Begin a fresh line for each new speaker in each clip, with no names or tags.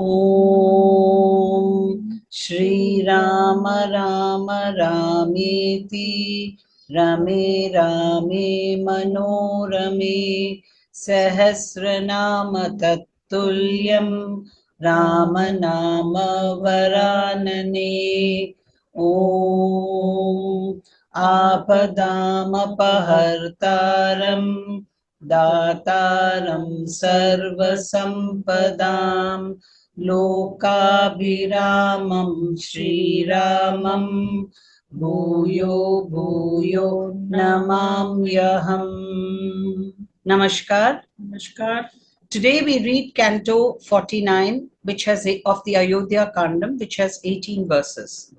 ॐ श्रीराम राम रामेति रमे रामे मनोरमे सहस्रनाम तत्तुल्यं राम नाम वरानने। ॐ आपदामपहर्तारं दातारं सर्वसम्पदां लोकाभिरामं श्रीरामं भूयो भूयो नमाम्यहम्। Namaskar. Namaskar. Today we read Canto 49, which has of the Ayodhya Kandam, which has 18 verses.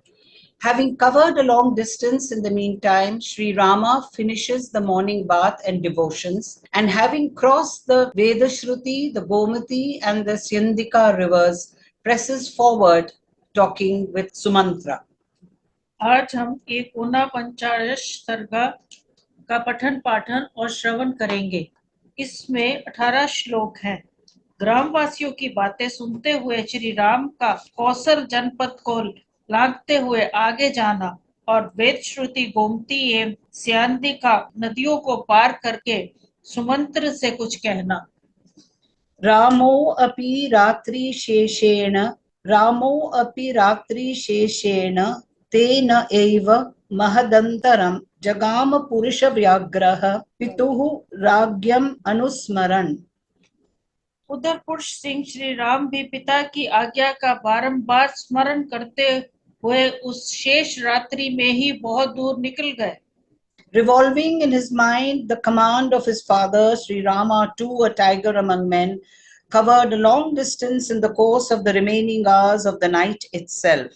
Having covered a long distance in the meantime, SriRama finishes the morning bath and devotions, and having crossed the Vedasruti, the Gomati, and the Syandika rivers, presses forward, talking with Sumantra.
आज हम एक ऊना पंचायश सर्गा का पठन पाठन और श्रवण करेंगे। इसमें 18 श्लोक हैं। ग्रामवासियों की बातें सुनते हुए श्री राम का कौशल जनपद को लांघते हुए आगे जाना और वेदश्रुति, गोमती एवं स्यांदिका नदियों को पार करके सुमंत्र से कुछ कहना।
रामो अपि रात्रिशेषेण तेन एव महदन्तरं जगाम पुरुष व्याघ्रः पितुः राज्ञम् अनुस्मरन्।
उधर पुरुष सिंह श्री राम भी पिता की आज्ञा का बारंबार स्मरण करते हुए उस शेष रात्रि में ही बहुत दूर निकल गए।
Revolving in his mind the command of his father, SriRama, to a tiger among men, covered a long distance in the course of the remaining hours of the night itself.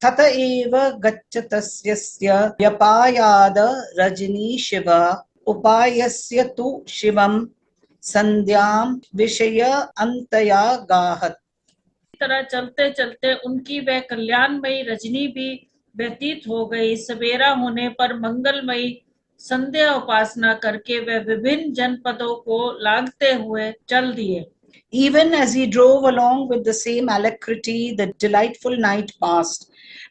Tata eva gacchatasya vyapayada rajini shiva upayasya tu shivam sandhyam vishaya antaya gahat.
तरह चलते चलते उनकी वह कल्याणमयी रजनी भी व्यतीत हो गई। सवेरा होने पर मंगलमयी संध्या उपासना करके वह विभिन्न जनपदों को लांघते हुए चल दिए।
Even as he drove along with the same alacrity, the delightful night passed.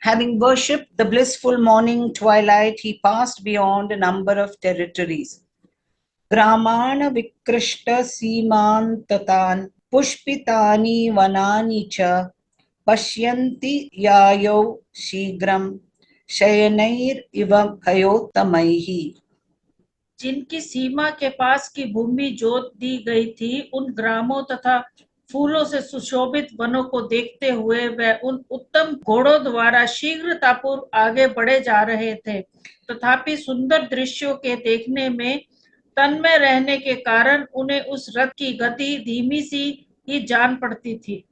Having worshipped the blissful morning twilight, he passed beyond a number of territories. Gramana vikrishta simantatan pushpitani vanani cha pashyanti yayo shigram shayanair iva kayotamaihi.
जिनकी सीमा के पास की भूमि जोत दी गई थी, उन ग्रामों तथा फूलों से सुशोभित वनों को देखते हुए वह उन उत्तम घोड़ों द्वारा शीघ्रतापूर्व आगे बढ़े जा रहे थे। तथापि सुंदर दृश्यों के देखने में तन्मय रहने के कारण उन्हें उस रथ की गति धीमी सी ही जान पड़ती थी।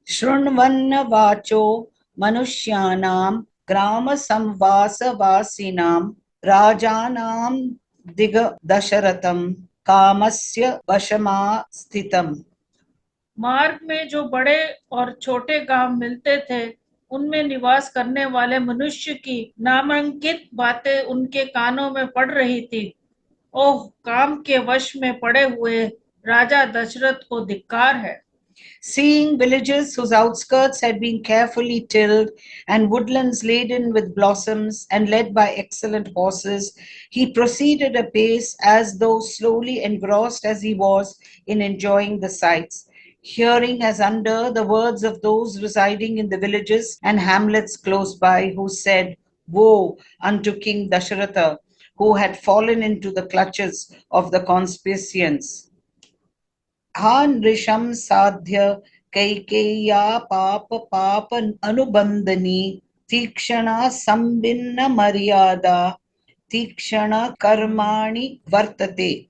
शृण्वन्न वाचो मनुष्याणां ग्राम संवासवासिनां राजानां दिग दशरथं कामस्य वशमास्थितम्।
मार्ग में जो बड़े और छोटे गांव मिलते थे, उनमें निवास करने वाले मनुष्य की नामांकित बातें उनके कानों में पड़ रही थी। ओह, काम के वश में पड़े हुए राजा दशरथ को धिक्कार है।
Seeing villages whose outskirts had been carefully tilled and woodlands laden with blossoms and led by excellent horses, he proceeded apace as though slowly engrossed as he was in enjoying the sights, hearing as under the words of those residing in the villages and hamlets close by, who said, "Woe unto King Dasharatha, who had fallen into the clutches of the conspicuous." Han risham sadhya kaikeya पाप अनुबंधनी तीक्षणा संबिन्न मर्यादा तीक्षण कर्माणि वर्तते।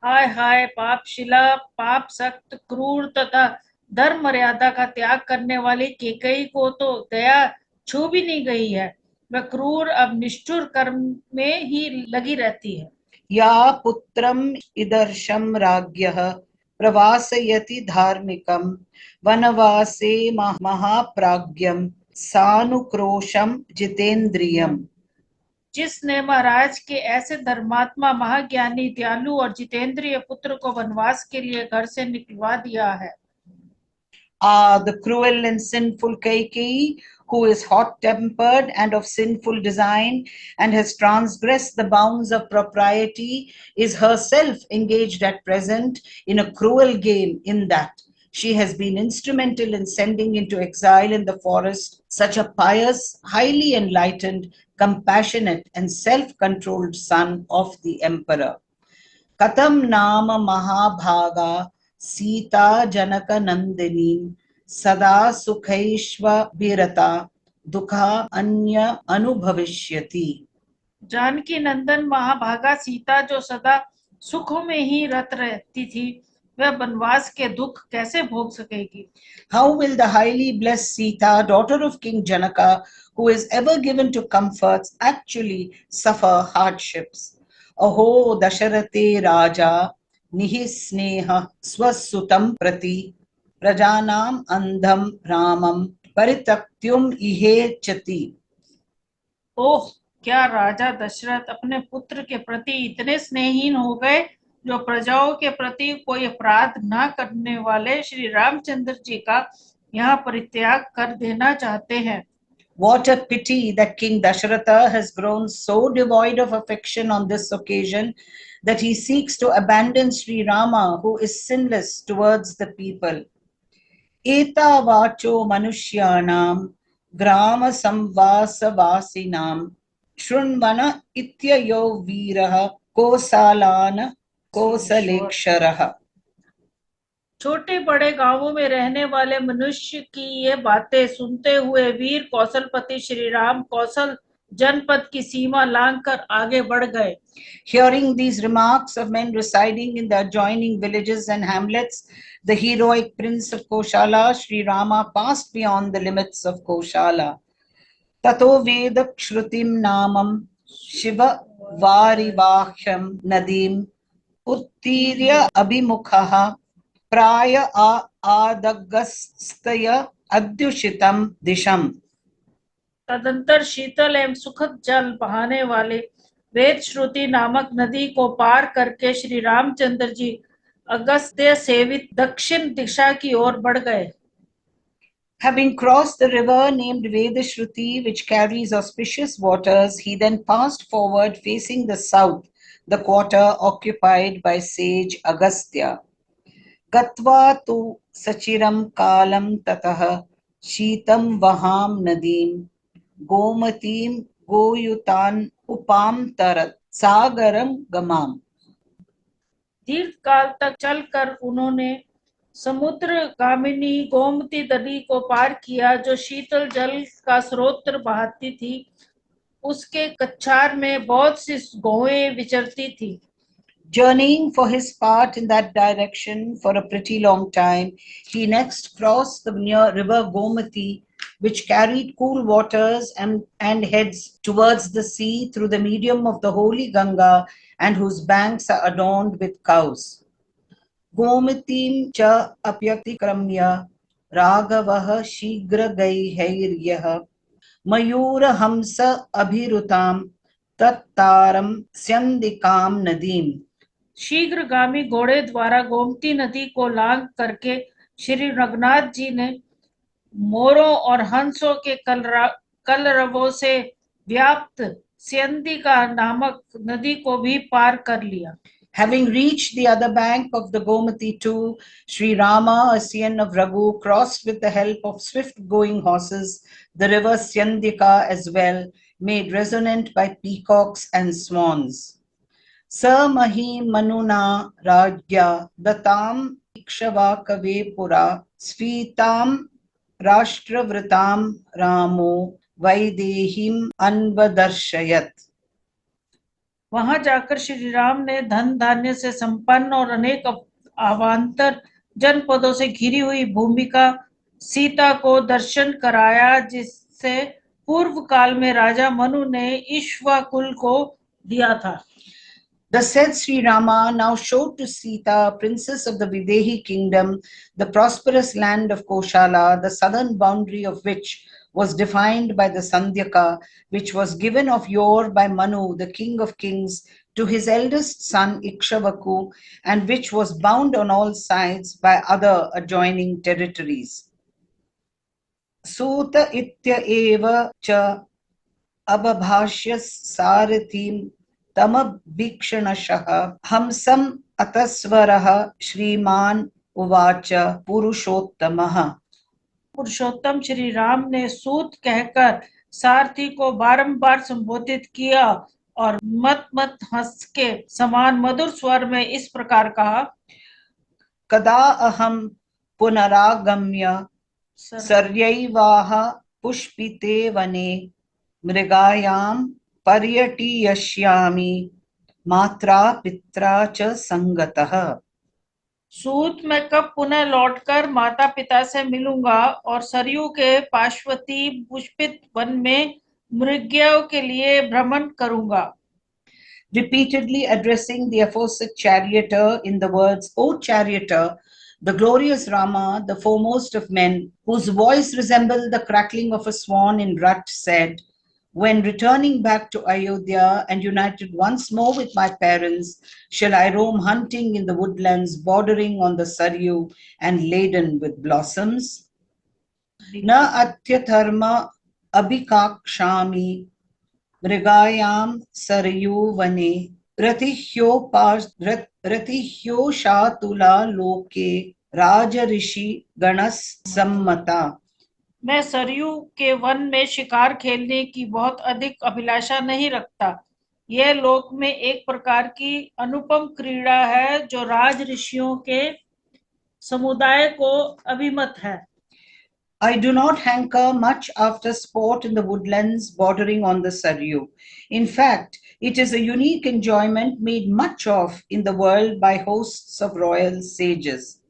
हाय हाय, पापशिला, पाप सख्त, क्रूर तथा धर्म मर्यादा का त्याग करने वाली केकई को तो दया छू भी नहीं गई है। वह क्रूर अब निष्ठुर कर्म में ही लगी रहती है।
या पुत्रम इदर्शम राज्ञः प्रवासयति धार्मिकं वनवासे महाप्राज्ञं सानुक्रोशम जितेंद्रियम।
जिसने महाराज के ऐसे धर्मात्मा, महाज्ञानी, दयालु और जितेंद्रिय पुत्र को वनवास के लिए घर से निकलवा दिया है।
The cruel and sinful Kaikeyi, who is hot-tempered and of sinful design and has transgressed the bounds of propriety, is herself engaged at present in a cruel game, in that she has been instrumental in sending into exile in the forest such a pious, highly enlightened, compassionate, and self-controlled son of the emperor. कथम नाम महाभागा सीता जनक नंदिनी सदा सुखैश्वर्यता दुखा अन्य अनुभविष्यति.
जानकी नंदन महाभागा सीता जो सदा सुखों में ही रत रहती थी, वह वनवास के दुख कैसे भोग सकेगी?
How will the highly blessed Sita, daughter of King Janaka, who is ever given to comforts, actually suffer hardships? Aho Dasharate Raja Nihisneha Swasutam Prati Prajanam Andham Ramam Paritakyum Ihe Chati.
ओह, क्या राजा दशरथ अपने पुत्र के प्रति इतने स्नेहहीन हो गए जो प्रजाओं के प्रति कोई अपराध न करने वाले श्री रामचंद्र जी का यहाँ परित्याग कर देना चाहते हैं.
What a pity that King Dasharatha has grown so devoid of affection on this occasion that he seeks to abandon SriRama, who is sinless, towards the people. Eta vacho manushyanam grama samvasa vasinam shrunvana ityayo viraha kosalana kosaleksharaha.
छोटे बड़े गांवों में रहने वाले मनुष्य की ये बातें सुनते हुए वीर कौशलपति श्री राम कौशल जनपद की सीमा लांघकर आगे बढ़ गए.
Hearing these remarks of men residing in the adjoining villages and hamlets, the heroic prince of Koshala, Sri Rama, passed beyond the limits of Koshala. Tato Vedak Shrutim Namam Shiva Varivahyam Nadim Uttirya Abhimukhaha Praya Adagastaya Adyushitam Disham.
तदंतर शीतल एवं सुखद जल बहाने वाले वेद श्रुति नामक नदी को पार करके श्री रामचंद्र जी अगस्त्य सेवित दक्षिण दिशा की ओर बढ़ गए.
Having crossed the river named Vedasruti, which carries auspicious waters, he then passed forward facing the south, the quarter occupied by sage Agastya. Gatva tu sachiram kalam tatah sheetam vaham nadim Gomatim Goyutan Upam Tarat Sagaram Gamam.
दीर्घ काल तक चलकर उन्होंने समुद्र गामिनी गोमती नदी को पार किया, जो शीतल जल का स्रोत बहाती थी. उसके कच्छार में बहुत सी गौएं विचरती थी.
Journeying for his part in that direction for a pretty long time, he next crossed the near river Gomati, which carried cool waters and heads towards the sea through the medium of the holy Ganga, and whose banks are adorned with cows. Gomatim cha apyatikramya ragavah shigra gaihairyaha mayura hamsa abhirutam tattaram syandikam nadim.
शीघ्रगामी घोड़े द्वारा गोमती नदी को लांघ करके श्री रघुनाथ जी ने मोरों और हंसों के कलरवों से व्याप्त स्यंदिका नामक नदी को भी पार कर लिया.
Having reached the other bank of the Gomati too, Sri Rama, a scion of Raghu, crossed with the help of swift-going horses the river Syandika as well, made resonant by peacocks and swans. Sa mahi manuna rajya datam ikshava pura svitam rashtravritam ramo vaidehim anvadarshayat.
वहां जाकर श्री राम ने धन धान्य से संपन्न और अनेक अवान्तर जनपदों से घिरी हुई भूमिका सीता को दर्शन कराया, जिससे पूर्व काल में राजा मनु ने इक्ष्वाकुल को दिया था.
The said Sri Rama now showed to Sita, princess of the Videhi kingdom, the prosperous land of Koshala, the southern boundary of which was defined by the Sandyaka, which was given of yore by Manu, the king of kings, to his eldest son Ikshavaku, and which was bound on all sides by other adjoining territories. सूत इत्येव च अबभाष्य सारथिं तमभीक्षणशः हंसम् अतस्वरः श्रीमान उवाच पुरुषोत्तमः।
पुरुषोत्तम श्री राम ने सूत कहकर सारथी को बारंबार संबोधित किया और मत मत हंस के समान मधुर स्वर में इस प्रकार कहा।
कदा अहम पुनरागम्य सर्यैवाह पुष्पिते वने मृगायां पर्यटिष्यामि मात्रा पित्रा च संगतः।
सूत मैं कब पुनः लौटकर माता पिता से मिलूंगा और सरयू के पार्श्वती पुष्पित वन में मृगयों के लिए भ्रमण करूंगा।
Repeatedly addressing the aforesaid charioteer in the words, O charioteer, the glorious Rama, the foremost of men, whose voice resembled the crackling of a swan in rut, said, when returning back to Ayodhya and united once more with my parents, shall I roam hunting in the woodlands bordering on the Saryu and laden with blossoms? Na atyatharma abhikakshami मृगायाम Saryu वने रतिह्योषातुला लोके राजऋषि गणस सम्मता।
मैं सरयू के one में शिकार खेलने की बहुत अधिक अभिलाषा नहीं रखता। यह लोक में एक प्रकार की अनुपम क्रीड़ा है जो राज ऋषियों के समुदाय को अभिमत है।
I do not hanker much after sport in the woodlands bordering on the Saryu. In fact, it is a unique enjoyment made much of in the world by hosts of royal sages.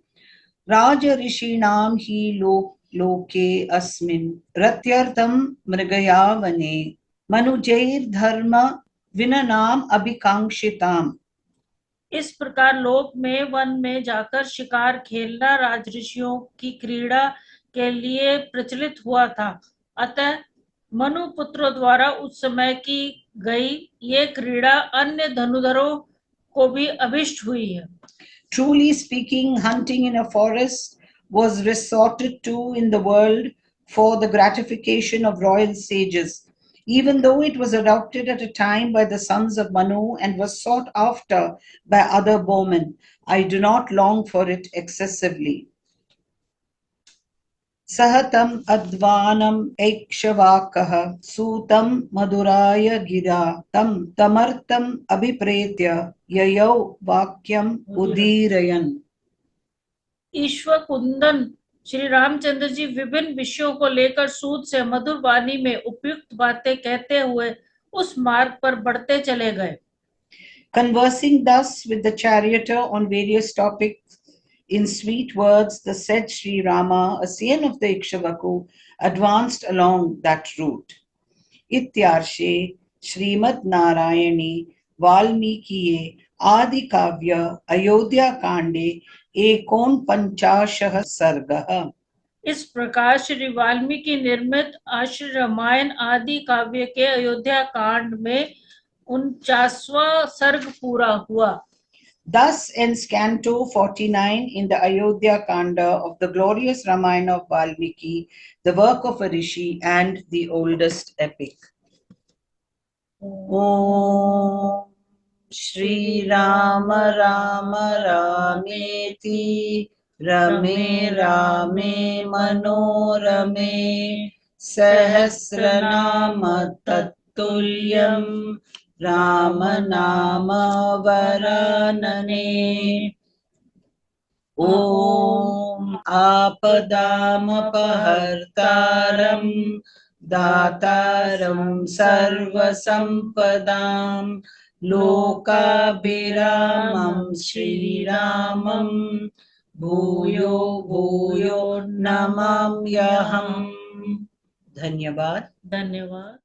Raja Rishinam hi loke asmin ratyartam mrigayavane manujair dharma vinanam abhikangshitam.
इस प्रकार लोक में one में जाकर शिकार खेलना राजऋषियों की क्रीड़ा के लिए प्रचलित हुआ था। अतः मनु पुत्रों द्वारा उस समय की गई ये क्रीड़ा अन्य धनुधरों को भी अभिष्ट हुई है।
Truly speaking, hunting in a forest was resorted to in the world for the gratification of royal sages, even though it was adopted at a time by the sons of Manu and was sought after by other bowmen. I do not long for it excessively. सहतम अध्वानम ऐक्षवाकः सूतम Madurai गिरा तम तमर्थम अभिप्रेत्य ययौ वाक्यम उदीरयन्।
ईश्वर कुंदन श्री रामचंद्र जी विभिन्न विषयों को लेकर सूत से मधुर वाणी में उपयुक्त बातें कहते हुए उस मार्ग पर बढ़ते चले गए।
Conversing thus with the charioteer on various topics in sweet words, the said SriRama, a scion of the Ikshavaku, advanced along that route. Ityarshe Srimad Narayani Valmikiye Adi Kavya Ayodhya Kande Ekon Panchashah Sargah.
इस प्रकार श्री वाल्मीकि निर्मित आश्री रामायण आदि काव्य के अयोध्या कांड में 49वां सर्ग पूरा हुआ।
Thus ends Canto 49 in the Ayodhya Kanda of the glorious Ramayana of Valmiki, the work of a rishi and the oldest epic. Om Shri Rama Rama Rameti Rame Rame Manorame Sahasranama Tattulyam Rama Nama Varanane. Om Apadamapahartaram Dataram Sarvasampadam Lokabhiramam Shri Ramam Bhuyo Bhuyo Namamyaham. Dhanyabad.
धन्यवाद।